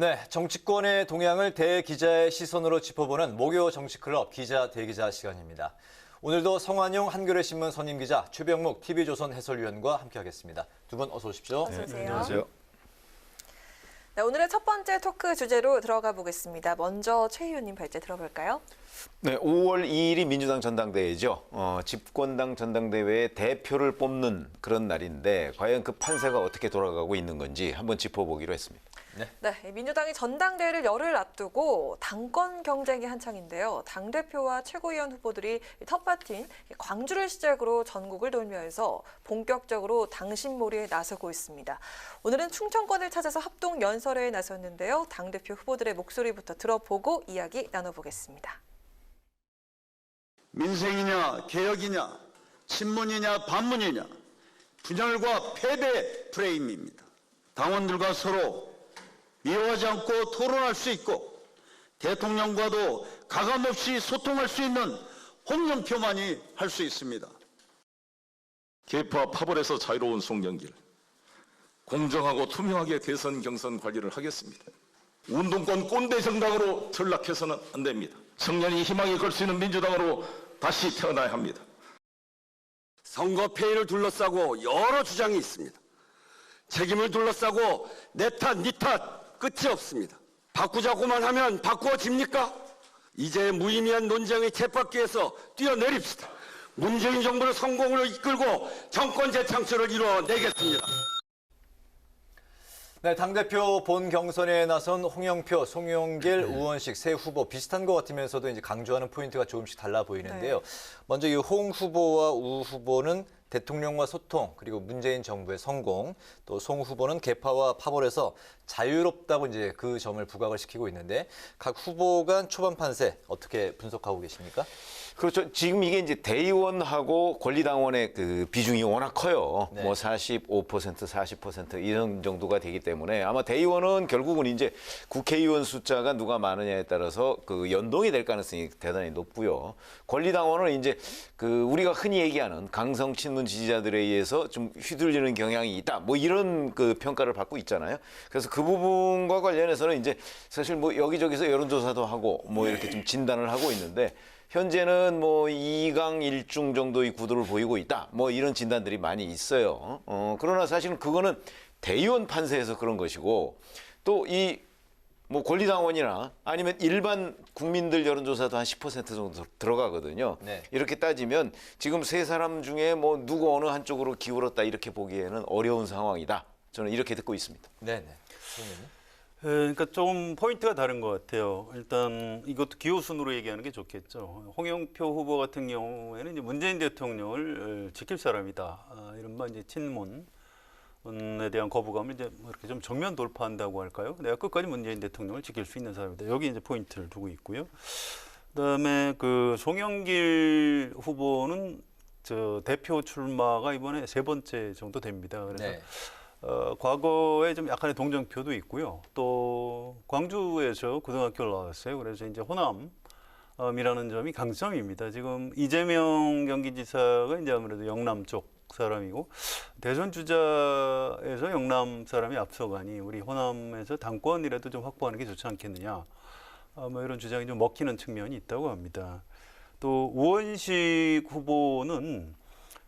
네, 정치권의 동향을 대기자의 시선으로 짚어보는 목요 정치클럽 기자 대기자 시간입니다. 오늘도 성완용 한겨레 신문 선임 기자, 최병묵 TV조선 해설위원과 함께하겠습니다. 두 분 어서 오십시오. 어서 오세요. 네, 안녕하세요. 네, 오늘의 첫 번째 토크 주제로 들어가 보겠습니다. 먼저 최 의원님 발제 들어볼까요? 네, 5월 2일이 민주당 전당대회죠. 집권당 전당대회에 대표를 뽑는 그런 날인데 과연 그 판세가 어떻게 돌아가고 있는 건지 한번 짚어보기로 했습니다. 네, 민주당이 전당대회를 열흘 앞두고 당권 경쟁이 한창인데요. 당대표와 최고위원 후보들이 텃밭인 광주를 시작으로 전국을 돌면서 본격적으로 당신몰이에 나서고 있습니다. 오늘은 충청권을 찾아서 합동 연설회에 나섰는데요. 당대표 후보들의 목소리부터 들어보고 이야기 나눠보겠습니다. 민생이냐 개혁이냐 친문이냐 반문이냐 분열과 패배 프레임입니다. 당원들과 서로 미워하지 않고 토론할 수 있고 대통령과도 가감없이 소통할 수 있는 홍영표만이 할 수 있습니다. 개파 파벌에서 자유로운 송영길, 공정하고 투명하게 대선 경선 관리를 하겠습니다. 운동권 꼰대 정당으로 전락해서는 안 됩니다. 청년이 희망이 걸 수 있는 민주당으로 다시 태어나야 합니다. 선거 패의를 둘러싸고 여러 주장이 있습니다. 책임을 둘러싸고 내 탓, 네 탓 끝이 없습니다. 바꾸자고만 하면 바꾸어집니까? 이제 무의미한 논쟁의 쳇바퀴에서 뛰어내립시다. 문재인 정부를 성공으로 이끌고 정권 재창출을 이뤄내겠습니다. 네, 당대표 본 경선에 나선 홍영표, 송영길, 우원식 세 후보 비슷한 것 같으면서도 이제 강조하는 포인트가 조금씩 달라 보이는데요. 먼저 이 홍 후보와 우 후보는 대통령과 소통, 그리고 문재인 정부의 성공, 또 송 후보는 개파와 파벌에서 자유롭다고 이제 그 점을 부각을 시키고 있는데 각 후보 간 초반 판세 어떻게 분석하고 계십니까? 그렇죠. 지금 이게 이제 대의원하고 권리당원의 그 비중이 워낙 커요. 네. 뭐 45%, 40% 이런 정도가 되기 때문에 아마 대의원은 결국은 이제 국회의원 숫자가 누가 많으냐에 따라서 그 연동이 될 가능성이 대단히 높고요. 권리당원은 이제 그 우리가 흔히 얘기하는 강성 친문 지지자들에 의해서 좀 휘둘리는 경향이 있다. 뭐 이런 그 평가를 받고 있잖아요. 그래서 그 부분과 관련해서는 이제 사실 뭐 여기저기서 여론조사도 하고 뭐 이렇게 좀 진단을 하고 있는데 현재는 뭐 2강 1중 정도의 구도를 보이고 있다. 뭐 이런 진단들이 많이 있어요. 그러나 사실은 그거는 대의원 판세에서 그런 것이고 또 이 뭐 권리당원이나 아니면 일반 국민들 여론조사도 한 10% 정도 들어가거든요. 네. 이렇게 따지면 지금 세 사람 중에 뭐 누구 어느 한쪽으로 기울었다 이렇게 보기에는 어려운 상황이다. 저는 이렇게 듣고 있습니다. 네네. 그러니까 좀 포인트가 다른 것 같아요. 일단 이것도 기호순으로 얘기하는 게 좋겠죠. 홍영표 후보 같은 경우에는 이제 문재인 대통령을 지킬 사람이다. 이른바 이제 친문에 대한 거부감을 이제 뭐 이렇게 좀 정면 돌파한다고 할까요? 내가 끝까지 문재인 대통령을 지킬 수 있는 사람이다. 여기 이제 포인트를 두고 있고요. 그다음에 그 송영길 후보는 저 대표 출마가 이번에 세 번째 정도 됩니다. 그래서 네. 과거에 좀 약간의 동정표도 있고요. 또 광주에서 고등학교를 나왔어요. 그래서 이제 호남이라는 점이 강점입니다. 지금 이재명 경기지사가 이제 아무래도 영남 쪽 사람이고 대선 주자에서 영남 사람이 앞서가니 우리 호남에서 당권이라도 좀 확보하는 게 좋지 않겠느냐. 뭐 이런 주장이 좀 먹히는 측면이 있다고 합니다. 또 우원식 후보는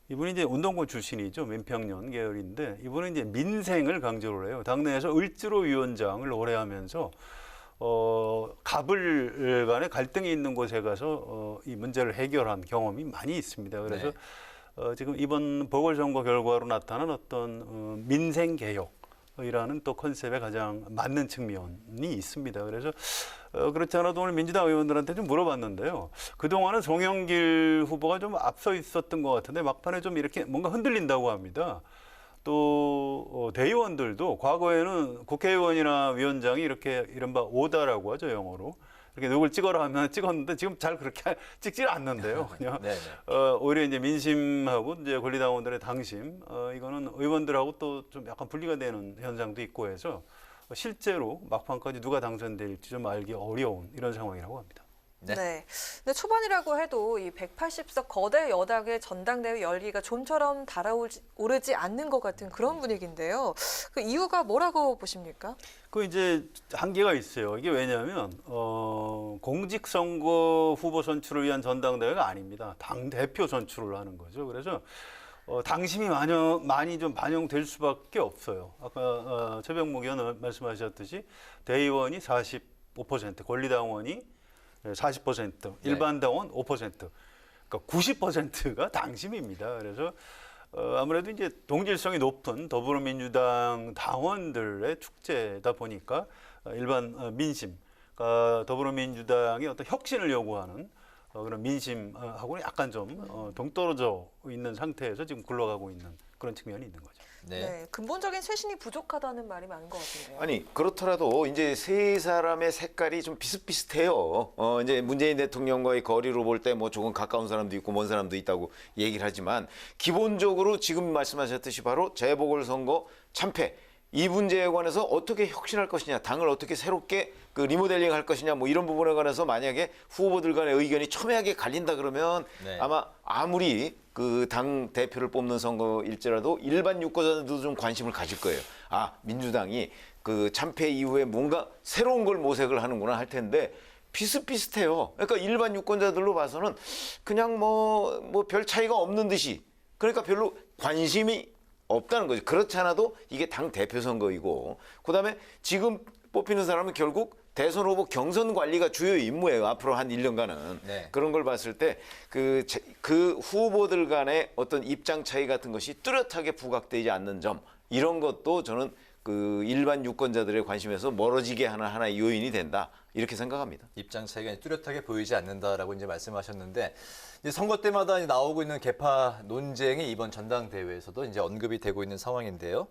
이분이 이제 운동권 출신이죠. 민평년 계열인데 이분은 이제 민생을 강조를 해요. 당내에서 을지로 위원장을 오래 하면서 갑을 간에 갈등이 있는 곳에 가서 이 문제를 해결한 경험이 많이 있습니다. 그래서 지금 이번 보궐선거 결과로 나타난 어떤 민생 개혁이라는 또 컨셉에 가장 맞는 측면이 있습니다. 그래서 그렇지 않아도 오늘 민주당 의원들한테 좀 물어봤는데요. 그동안은 송영길 후보가 좀 앞서 있었던 것 같은데 막판에 좀 이렇게 뭔가 흔들린다고 합니다. 또 대의원들도 과거에는 국회의원이나 위원장이 이렇게 이른바 오다라고 하죠, 영어로. 이렇게 누굴 찍어라 하면 찍었는데 지금 잘 그렇게 찍지 않는데요. 그냥 오히려 이제 민심하고 이제 권리당원들의 당심, 이거는 의원들하고 또 좀 약간 분리가 되는 현상도 있고 해서 실제로 막판까지 누가 당선될지 좀 알기 어려운 이런 상황이라고 합니다. 네. 근데 초반이라고 해도 이 180석 거대 여당의 전당대회 열기가 좀처럼 달아오르지 않는 것 같은 그런 분위기인데요. 그 이유가 뭐라고 보십니까? 그 이제 한계가 있어요. 이게 왜냐하면 공직선거 후보 선출을 위한 전당대회가 아닙니다. 당 대표 선출을 하는 거죠. 그래서 당심이 많이 좀 반영될 수밖에 없어요. 아까 최병목 의원 말씀하셨듯이 대의원이 45%, 권리당원이 40%, 일반 당원 5%, 그러니까 90%가 당심입니다. 그래서 아무래도 이제 동질성이 높은 더불어민주당 당원들의 축제다 보니까 일반 민심, 그러니까 더불어민주당의 어떤 혁신을 요구하는 그런 민심하고는 약간 좀 동떨어져 있는 상태에서 지금 굴러가고 있는 그런 측면이 있는 거죠. 네. 근본적인 쇄신이 부족하다는 말이 많은 것 같은데요. 아니 그렇더라도 이제 세 사람의 색깔이 좀 비슷비슷해요. 이제 문재인 대통령과의 거리로 볼 때 뭐 조금 가까운 사람도 있고 먼 사람도 있다고 얘기를 하지만 기본적으로 지금 말씀하셨듯이 바로 재보궐선거 참패 이 문제에 관해서 어떻게 혁신할 것이냐, 당을 어떻게 새롭게 그 리모델링 할 것이냐, 뭐 이런 부분에 관해서 만약에 후보들 간의 의견이 첨예하게 갈린다 그러면 네. 아마 아무리 그 당 대표를 뽑는 선거일지라도 일반 유권자들도 좀 관심을 가질 거예요. 아, 민주당이 그 참패 이후에 뭔가 새로운 걸 모색을 하는구나 할 텐데 비슷비슷해요. 그러니까 일반 유권자들로 봐서는 그냥 뭐 별 차이가 없는 듯이 그러니까 별로 관심이 없다는 거죠. 그렇지 않아도 이게 당 대표 선거이고 그다음에 지금 뽑히는 사람은 결국 대선 후보 경선 관리가 주요 임무예요. 앞으로 한 1년간은. 네. 그런 걸 봤을 때 그 후보들 간의 어떤 입장 차이 같은 것이 뚜렷하게 부각되지 않는 점 이런 것도 저는 그 일반 유권자들의 관심에서 멀어지게 하는 하나의 요인이 된다. 이렇게 생각합니다. 입장 차이가 뚜렷하게 보이지 않는다라고 이제 말씀하셨는데 이제 선거 때마다 이제 나오고 있는 개파 논쟁이 이번 전당대회에서도 이제 언급이 되고 있는 상황인데요.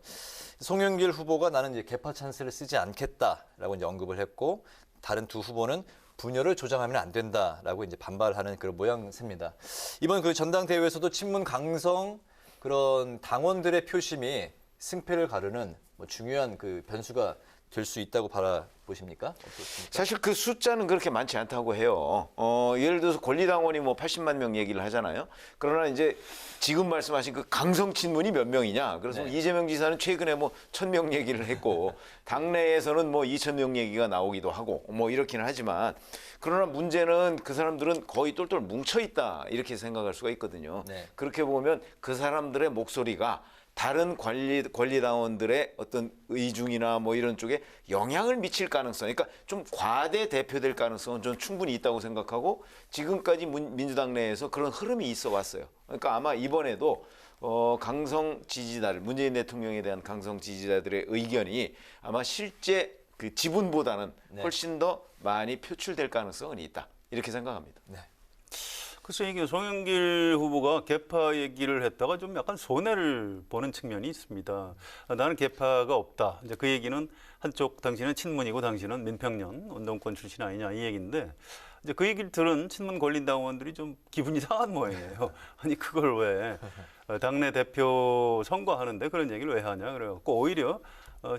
송영길 후보가 나는 이제 개파 찬스를 쓰지 않겠다라고 이제 언급을 했고 다른 두 후보는 분열을 조장하면 안 된다라고 이제 반발하는 그런 모양새입니다. 이번 그 전당대회에서도 친문 강성 그런 당원들의 표심이 승패를 가르는 뭐 중요한 그 변수가 될 수 있다고 바라보십니까? 어떻습니까? 사실 그 숫자는 그렇게 많지 않다고 해요. 예를 들어서 권리당원이 뭐 80만 명 얘기를 하잖아요. 그러나 이제 지금 말씀하신 그 강성 친문이 몇 명이냐. 그래서 네. 이재명 지사는 최근에 뭐 1,000명 얘기를 했고 당내에서는 뭐 2,000명 얘기가 나오기도 하고 뭐 이렇기는 하지만 그러나 문제는 그 사람들은 거의 똘똘 뭉쳐 있다 이렇게 생각할 수가 있거든요. 네. 그렇게 보면 그 사람들의 목소리가 다른 권리당원들의 어떤 의중이나 뭐 이런 쪽에 영향을 미칠 가능성, 그러니까 좀 과대 대표될 가능성은 좀 충분히 있다고 생각하고 지금까지 민주당 내에서 그런 흐름이 있어 왔어요. 그러니까 아마 이번에도 강성 지지자들, 문재인 대통령에 대한 강성 지지자들의 의견이 아마 실제 그 지분보다는 네. 훨씬 더 많이 표출될 가능성은 있다. 이렇게 생각합니다. 네. 글쎄 이게 송영길 후보가 개파 얘기를 했다가 좀 약간 손해를 보는 측면이 있습니다. 나는 개파가 없다. 이제 그 얘기는 한쪽 당신은 친문이고 당신은 민평년 운동권 출신 아니냐 이 얘기인데 이제 그 얘기를 들은 친문 권리당원들이 좀 기분이 상한 모양이에요. 아니 그걸 왜 당내 대표 선거하는데 그런 얘기를 왜 하냐 그래갖고 오히려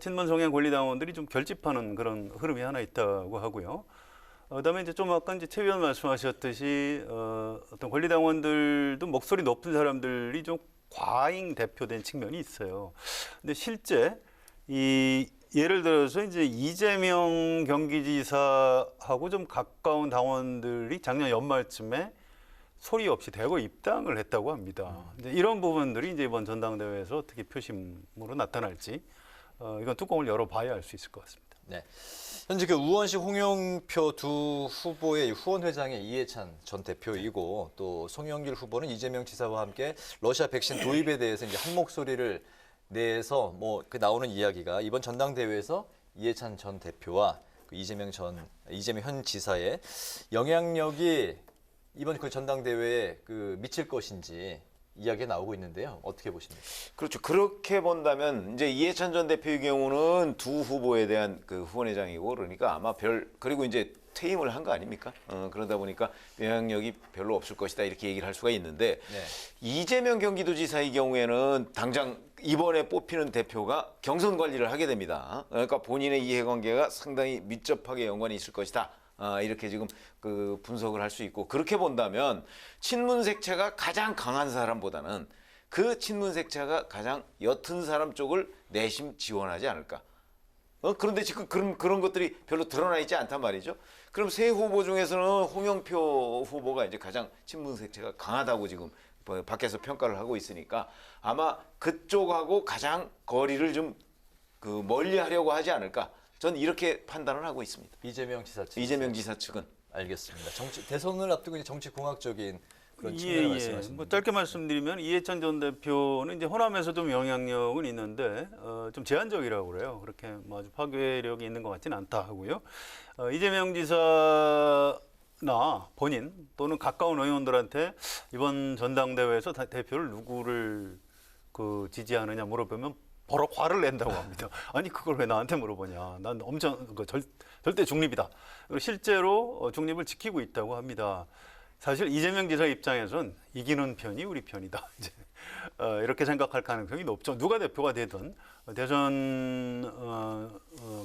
친문 성향 권리당원들이 좀 결집하는 그런 흐름이 하나 있다고 하고요. 그다음에 이제 좀 아까 이제 최 의원 말씀하셨듯이 어떤 권리당원들도 목소리 높은 사람들이 좀 과잉 대표된 측면이 있어요. 근데 실제 이 예를 들어서 이제 이재명 경기지사하고 좀 가까운 당원들이 작년 연말쯤에 소리 없이 대거 입당을 했다고 합니다. 이제 이런 부분들이 이제 이번 전당대회에서 어떻게 표심으로 나타날지 이건 뚜껑을 열어봐야 알 수 있을 것 같습니다. 네. 현재 그 우원식, 홍영표 두 후보의 후원회장의 이해찬 전 대표이고 또 송영길 후보는 이재명 지사와 함께 러시아 백신 도입에 대해서 이제 한 목소리를 내서 뭐 그 나오는 이야기가 이번 전당대회에서 이해찬 전 대표와 그 이재명 현 지사의 영향력이 이번 그 전당대회에 그 미칠 것인지 이야기가 나오고 있는데요. 어떻게 보십니까? 그렇죠. 그렇게 본다면 이제 이해찬 전 대표의 경우는 두 후보에 대한 그 후원회장이고 그러니까 아마 그리고 이제 퇴임을 한 거 아닙니까? 그러다 보니까 영향력이 별로 없을 것이다 이렇게 얘기를 할 수가 있는데 네. 이재명 경기도지사의 경우에는 당장 이번에 뽑히는 대표가 경선 관리를 하게 됩니다. 그러니까 본인의 이해관계가 상당히 밀접하게 연관이 있을 것이다. 이렇게 지금 그 분석을 할 수 있고 그렇게 본다면 친문색채가 가장 강한 사람보다는 그 친문색채가 가장 옅은 사람 쪽을 내심 지원하지 않을까. 그런데 지금 그런 것들이 별로 드러나 있지 않단 말이죠. 그럼 세 후보 중에서는 홍영표 후보가 이제 가장 친문색채가 강하다고 지금 밖에서 평가를 하고 있으니까 아마 그쪽하고 가장 거리를 좀 그 멀리 하려고 하지 않을까. 전 이렇게 판단을 하고 있습니다. 이재명 지사 측. 이재명 지사 측은. 알겠습니다. 대선을 앞두고 이제 정치 공학적인 그런 측면을 말씀하십니다. 뭐 짧게 말씀드리면 이해찬 전 대표는 이제 호남에서 좀 영향력은 있는데 좀 제한적이라고 그래요. 그렇게 뭐 아주 파괴력이 있는 것 같지는 않다 하고요. 이재명 지사나 본인 또는 가까운 의원들한테 이번 전당대회에서 대표를 누구를 그 지지하느냐 물어보면 바로 화를 낸다고 합니다. 아니 그걸 왜 나한테 물어보냐. 난 엄청 절대 중립이다. 그리고 실제로 중립을 지키고 있다고 합니다. 사실 이재명 지사 입장에선 이기는 편이 우리 편이다. 이제 이렇게 생각할 가능성이 높죠. 누가 대표가 되든 대선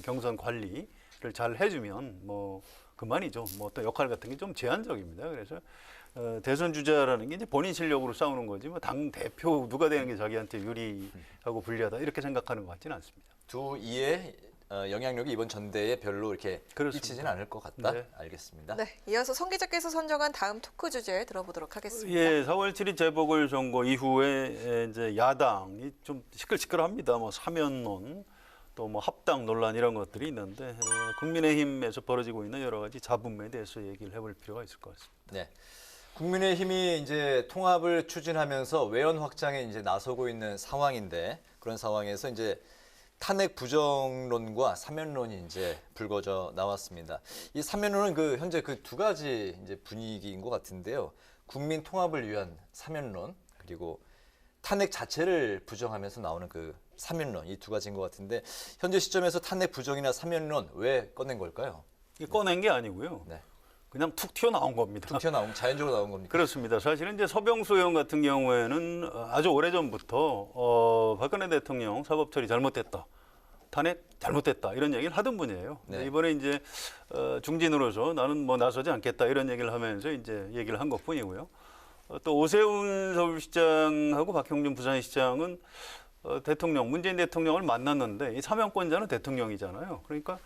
경선 관리를 잘 해주면 뭐 그만이죠. 뭐 어떤 역할 같은 게 좀 제한적입니다. 그래서 대선 주자라는 게 이제 본인 실력으로 싸우는 거지 뭐 당 대표 누가 되는 게 자기한테 유리하고 불리하다 이렇게 생각하는 것 같지는 않습니다. 두 이의 영향력이 이번 전대에 별로 이렇게 그렇습니다. 미치지는 않을 것 같다. 네. 알겠습니다. 네, 이어서 송 기자께서 선정한 다음 토크 주제 들어보도록 하겠습니다. 예, 4월 7일 재보궐선거 이후에 이제 야당이 좀 시끌시끌합니다. 뭐 사면론, 또 뭐 합당 논란 이런 것들이 있는데 국민의힘에서 벌어지고 있는 여러 가지 잡음에 대해서 얘기를 해볼 필요가 있을 것 같습니다. 네. 국민의힘이 이제 통합을 추진하면서 외연 확장에 이제 나서고 있는 상황인데 그런 상황에서 이제 탄핵 부정론과 사면론이 이제 불거져 나왔습니다. 이 사면론은 현재 그 두 가지 이제 분위기인 것 같은데요. 국민 통합을 위한 사면론 그리고 탄핵 자체를 부정하면서 나오는 그 사면론 이 두 가지인 것 같은데 현재 시점에서 탄핵 부정이나 사면론 왜 꺼낸 걸까요? 이게 꺼낸 게 아니고요. 네. 그냥 툭 튀어나온 겁니다. 툭 튀어나온 자연적으로 나온 겁니까? 그렇습니다. 사실은 이제 서병수 의원 같은 경우에는 아주 오래전부터 박근혜 대통령 사법처리 잘못됐다. 탄핵 잘못됐다. 이런 얘기를 하던 분이에요. 네. 이번에 이제 중진으로서 나는 뭐 나서지 않겠다. 이런 얘기를 하면서 이제 얘기를 한 것뿐이고요. 또 오세훈 서울시장하고 박형준 부산시장은 대통령, 문재인 대통령을 만났는데 이 사면권자는 대통령이잖아요. 그러니까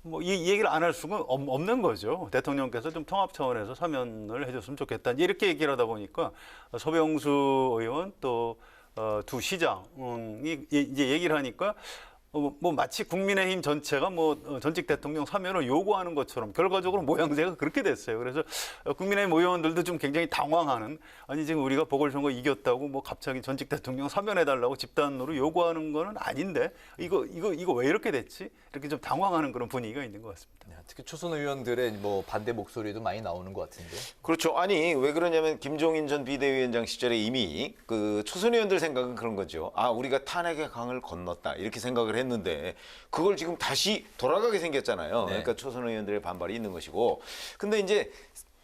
뭐 이 얘기를 안 할 수가 없는 거죠. 대통령께서 좀 통합 차원에서 사면을 해줬으면 좋겠다. 이렇게 얘기를 하다 보니까 서병수 의원 또 두 시장이 이제 얘기를 하니까 뭐 마치 국민의힘 전체가 뭐 전직 대통령 사면을 요구하는 것처럼 결과적으로 모양새가 그렇게 됐어요. 그래서 국민의힘 의원들도 좀 굉장히 당황하는 아니 지금 우리가 보궐선거 이겼다고 뭐 갑자기 전직 대통령 사면해달라고 집단으로 요구하는 거는 아닌데 이거 왜 이렇게 됐지? 이렇게 좀 당황하는 그런 분위기가 있는 것 같습니다. 네, 특히 초선 의원들의 뭐 반대 목소리도 많이 나오는 것 같은데. 그렇죠. 아니 왜 그러냐면 김종인 전 비대위원장 시절에 이미 그 초선 의원들 생각은 그런 거죠. 아 우리가 탄핵의 강을 건넜다 이렇게 생각을 했는데 그걸 지금 다시 돌아가게 생겼잖아요. 네. 그러니까 초선 의원들의 반발이 있는 것이고. 근데 이제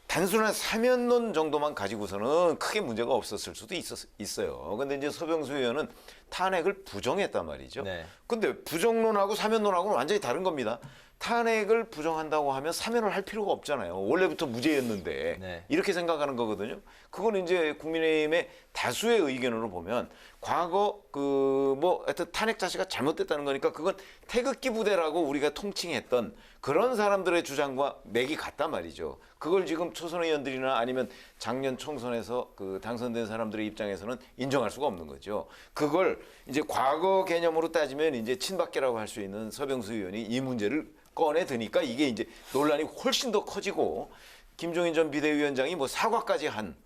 단순한 사면론 정도만 가지고서는 크게 문제가 없었을 수도 있어요. 근데 이제 서병수 의원은 탄핵을 부정했단 말이죠. 네. 근데 부정론하고 사면론하고는 완전히 다른 겁니다. 탄핵을 부정한다고 하면 사면을 할 필요가 없잖아요. 원래부터 무죄였는데 네. 이렇게 생각하는 거거든요. 그건 이제 국민의힘의 다수의 의견으로 보면 과거 뭐 하여튼 탄핵 자체가 잘못됐다는 거니까 그건 태극기 부대라고 우리가 통칭했던 그런 사람들의 주장과 맥이 같단 말이죠. 그걸 지금 초선 의원들이나 아니면 작년 총선에서 그 당선된 사람들의 입장에서는 인정할 수가 없는 거죠. 그걸 이제 과거 개념으로 따지면 이제 친박계라고 할 수 있는 서병수 의원이 이 문제를 꺼내 드니까 이게 이제 논란이 훨씬 더 커지고 김종인 전 비대위원장이 뭐 사과까지 한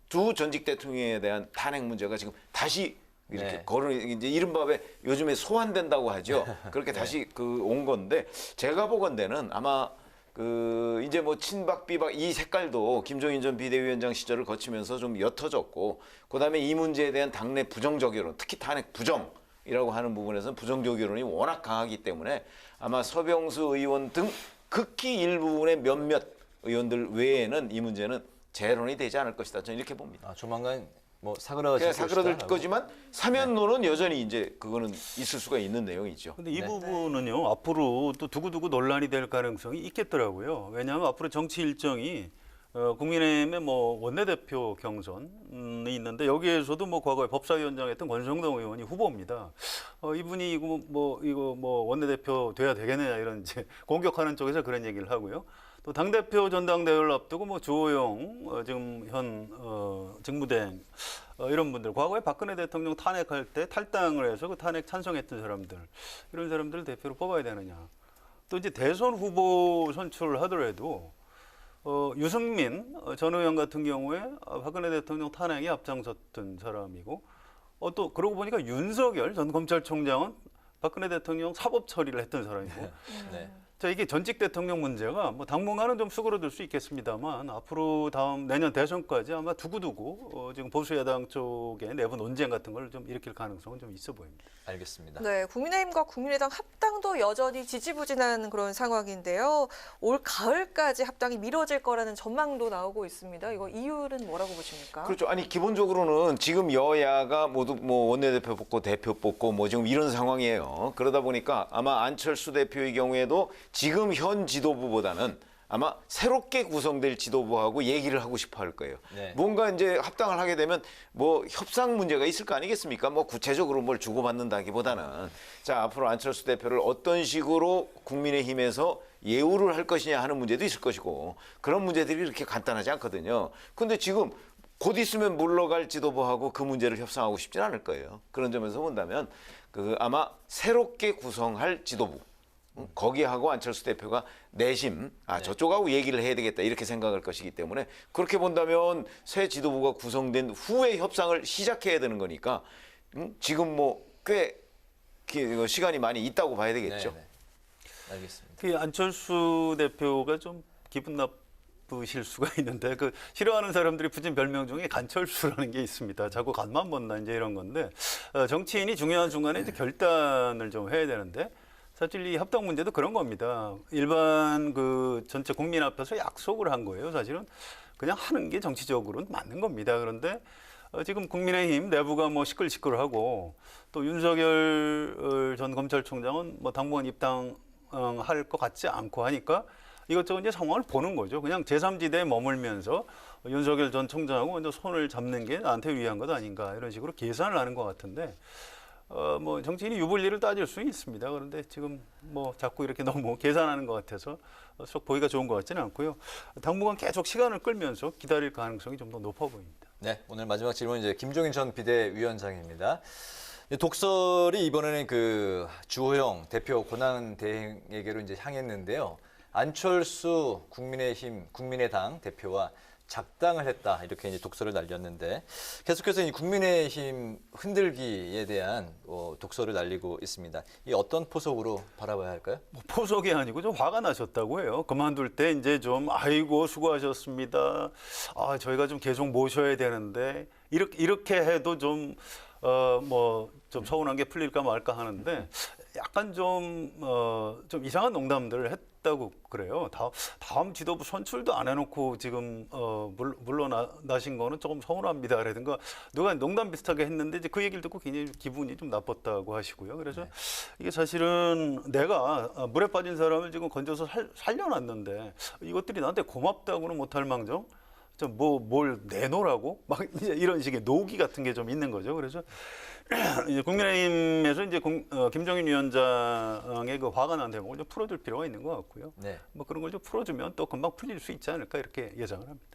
두 전직 대통령에 대한 탄핵 문제가 지금 다시 이렇게 네. 이제 이른바 요즘에 소환된다고 하죠. 그렇게 다시 온 건데 제가 보건대는 아마 이제 뭐 친박 비박 이 색깔도 김종인 전 비대위원장 시절을 거치면서 좀 옅어졌고 그다음에 이 문제에 대한 당내 부정적 여론, 특히 탄핵 부정이라고 하는 부분에서는 부정적 여론이 워낙 강하기 때문에 아마 서병수 의원 등 극히 일부분의 몇몇 의원들 외에는 이 문제는 재론이 되지 않을 것이다. 저는 이렇게 봅니다. 조만간 뭐 사그라들 그냥 사그라들 것이다라고. 거지만 사면론은 여전히 이제 그거는 있을 수가 있는 내용이죠. 근데 이 네. 부분은요, 앞으로 또 두고두고 논란이 될 가능성이 있겠더라고요. 왜냐하면 앞으로 정치 일정이 국민의힘의 뭐 원내대표 경선이 있는데 여기에서도 뭐 과거에 법사위원장 했던 권성동 의원이 후보입니다. 이분이 이거 뭐 원내대표 돼야 되겠느냐 이런 이제 공격하는 쪽에서 그런 얘기를 하고요. 또 당대표 전당대회를 앞두고 뭐 주호영 지금 현 직무대행 이런 분들 과거에 박근혜 대통령 탄핵할 때 탈당을 해서 그 탄핵 찬성했던 사람들 이런 사람들을 대표로 뽑아야 되느냐. 또 이제 대선 후보 선출을 하더라도 유승민 전 의원 같은 경우에 박근혜 대통령 탄핵에 앞장섰던 사람이고 또 그러고 보니까 윤석열 전 검찰총장은 박근혜 대통령 사법 처리를 했던 사람이고 네. 자, 이게 전직 대통령 문제가 뭐 당분간은 좀 수그러들 수 있겠습니다만 앞으로 다음 내년 대선까지 아마 두고두고 지금 보수 야당 쪽의 내부 논쟁 같은 걸 좀 일으킬 가능성은 좀 있어 보입니다. 알겠습니다. 네, 국민의힘과 국민의당 합당도 여전히 지지부진한 그런 상황인데요. 올 가을까지 합당이 미뤄질 거라는 전망도 나오고 있습니다. 이거 이유는 뭐라고 보십니까? 그렇죠. 아니 기본적으로는 지금 여야가 모두 뭐 원내대표 뽑고 대표 뽑고 뭐 지금 이런 상황이에요. 그러다 보니까 아마 안철수 대표의 경우에도 지금 현 지도부보다는 아마 새롭게 구성될 지도부하고 얘기를 하고 싶어 할 거예요. 네. 뭔가 이제 합당을 하게 되면 뭐 협상 문제가 있을 거 아니겠습니까? 뭐 구체적으로 뭘 주고받는다기보다는 자, 앞으로 안철수 대표를 어떤 식으로 국민의힘에서 예우를 할 것이냐 하는 문제도 있을 것이고 그런 문제들이 그렇게 간단하지 않거든요. 근데 지금 곧 있으면 물러갈 지도부하고 그 문제를 협상하고 싶진 않을 거예요. 그런 점에서 본다면 아마 새롭게 구성할 지도부 거기하고 안철수 대표가 내심 저쪽하고 얘기를 해야 되겠다 이렇게 생각할 것이기 때문에 그렇게 본다면 새 지도부가 구성된 후에 협상을 시작해야 되는 거니까 지금 뭐 꽤 시간이 많이 있다고 봐야 되겠죠. 네. 알겠습니다. 그 안철수 대표가 좀 기분 나쁘실 수가 있는데 그 싫어하는 사람들이 붙인 별명 중에 간철수라는 게 있습니다. 자꾸 간만 본다 이제 이런 건데 정치인이 중요한 순간에 이제 결단을 좀 해야 되는데 사실 이 합당 문제도 그런 겁니다. 일반 그 전체 국민 앞에서 약속을 한 거예요. 사실은 그냥 하는 게 정치적으로는 맞는 겁니다. 그런데 지금 국민의힘 내부가 뭐 시끌시끌하고 또 윤석열 전 검찰총장은 뭐 당분간 입당할 것 같지 않고 하니까 이것저것 이제 상황을 보는 거죠. 그냥 제3지대에 머물면서 윤석열 전 총장하고 먼저 손을 잡는 게 나한테 유리한 것 아닌가 이런 식으로 계산을 하는 것 같은데 뭐 정치인이 유불리를 따질 수 있습니다. 그런데 지금 뭐 자꾸 이렇게 너무 계산하는 것 같아서 썩 보기가 좋은 것 같지는 않고요. 당분간 계속 시간을 끌면서 기다릴 가능성이 좀 더 높아 보입니다. 네, 오늘 마지막 질문 이제 김종인 전 비대위원장입니다. 독설이 이번에는 그 주호영 대표 권한 대행에게로 이제 향했는데요. 안철수 국민의힘 국민의당 대표와 작당을 했다 이렇게 이제 독설을 날렸는데 계속해서 이 국민의힘 흔들기에 대한 독설을 날리고 있습니다. 이 어떤 포석으로 바라봐야 할까요? 뭐 포석이 아니고 좀 화가 나셨다고 해요. 그만둘 때 이제 좀 아이고 수고하셨습니다. 저희가 좀 계속 모셔야 되는데 이렇게 해도 좀 좀 서운한 게 풀릴까 말까 하는데 약간 좀 이상한 농담들을 했다고 그래요. 다음 지도부 선출도 안 해놓고 지금 물러나신 거는 조금 서운합니다. 그러든가 누가 농담 비슷하게 했는데 이제 그 얘기를 듣고 굉장히 기분이 좀 나빴다고 하시고요. 그래서 이게 사실은 내가 물에 빠진 사람을 지금 건져서 살려놨는데 이것들이 나한테 고맙다고는 못할 망정 좀 뭘 내놓으라고 막 이제 이런 식의 노기 같은 게 좀 있는 거죠. 그래서 이제 국민의힘에서 이제 김종인 위원장의 그 화가 난 대목을 좀 풀어줄 필요가 있는 것 같고요. 네. 뭐 그런 걸 좀 풀어주면 또 금방 풀릴 수 있지 않을까 이렇게 예상을 합니다.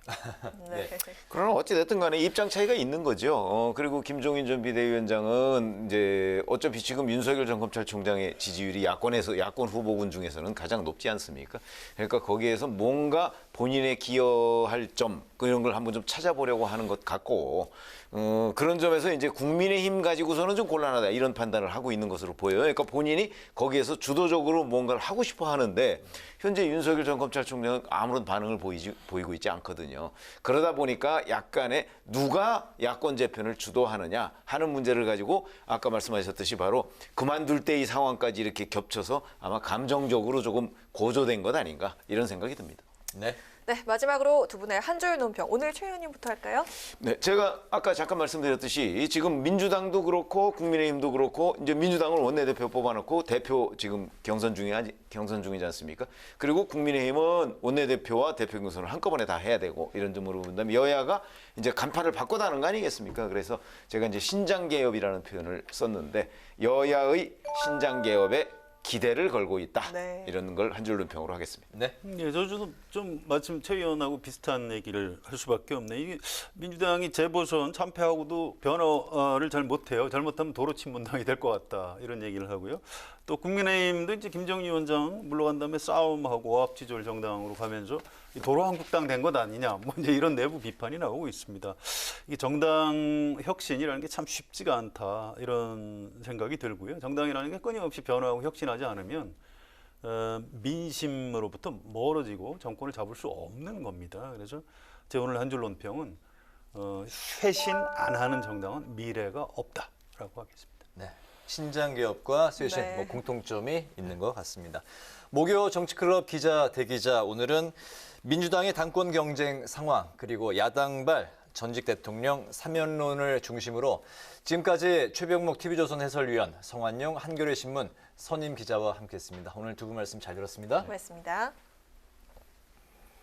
네. 그러나 어찌됐든 간에 입장 차이가 있는 거죠. 그리고 김종인 전 비대위원장은 이제 어차피 지금 윤석열 전 검찰총장의 지지율이 야권 후보군 중에서는 가장 높지 않습니까? 그러니까 거기에서 뭔가 본인의 기여할 점 이런 걸 한번 좀 찾아보려고 하는 것 같고 그런 점에서 이제 국민의힘 가지고서는 좀 곤란하다 이런 판단을 하고 있는 것으로 보여요. 그러니까 본인이 거기에서 주도적으로 뭔가를 하고 싶어 하는데 현재 윤석열 전 검찰총장은 아무런 반응을 보이고 있지 않거든요. 그러다 보니까 약간의 누가 야권 재편을 주도하느냐 하는 문제를 가지고 아까 말씀하셨듯이 바로 그만둘 때 이 상황까지 이렇게 겹쳐서 아마 감정적으로 조금 고조된 것 아닌가 이런 생각이 듭니다. 네. 네, 마지막으로 두 분의 한 줄 논평. 오늘 최 의원님부터 할까요? 네, 제가 아까 잠깐 말씀드렸듯이 지금 민주당도 그렇고 국민의힘도 그렇고 이제 민주당을 원내대표 뽑아놓고 대표 지금 경선 중이지 않습니까? 그리고 국민의힘은 원내대표와 대표 경선을 한꺼번에 다 해야 되고 이런 점으로 본다면 여야가 이제 간판을 바꿔다는 거 아니겠습니까? 그래서 제가 이제 신장개업이라는 표현을 썼는데 여야의 신장개업에 기대를 걸고 있다. 네. 이런 걸 한 줄 논평으로 하겠습니다. 네. 예, 저도 좀 마침 최 의원하고 비슷한 얘기를 할 수밖에 없네. 이게 민주당이 재보선 참패하고도 변화를 잘 못해요. 잘못하면 도로침문당이 될 것 같다 이런 얘기를 하고요. 또 국민의힘도 이제 김정일 위원장 물러간 다음에 싸움하고 어합지졸 정당으로 가면서 도로한국당 된 것 아니냐, 뭐 이제 이런 내부 비판이 나오고 있습니다. 이게 정당 혁신이라는 게 참 쉽지가 않다 이런 생각이 들고요. 정당이라는 게 끊임없이 변화하고 혁신하지 않으면 민심으로부터 멀어지고 정권을 잡을 수 없는 겁니다. 그래서 제 오늘 한 줄 논평은 쇄신 안 하는 정당은 미래가 없다라고 하겠습니다. 네. 신장개업과 쇄신 네. 뭐 공통점이 있는 것 같습니다. 목요 정치클럽 기자 대기자 오늘은 민주당의 당권 경쟁 상황 그리고 야당발 전직 대통령 사면론을 중심으로 지금까지 최병목 TV조선 해설위원, 성환용 한겨레신문 선임 기자와 함께했습니다. 오늘 두 분 말씀 잘 들었습니다. 고맙습니다.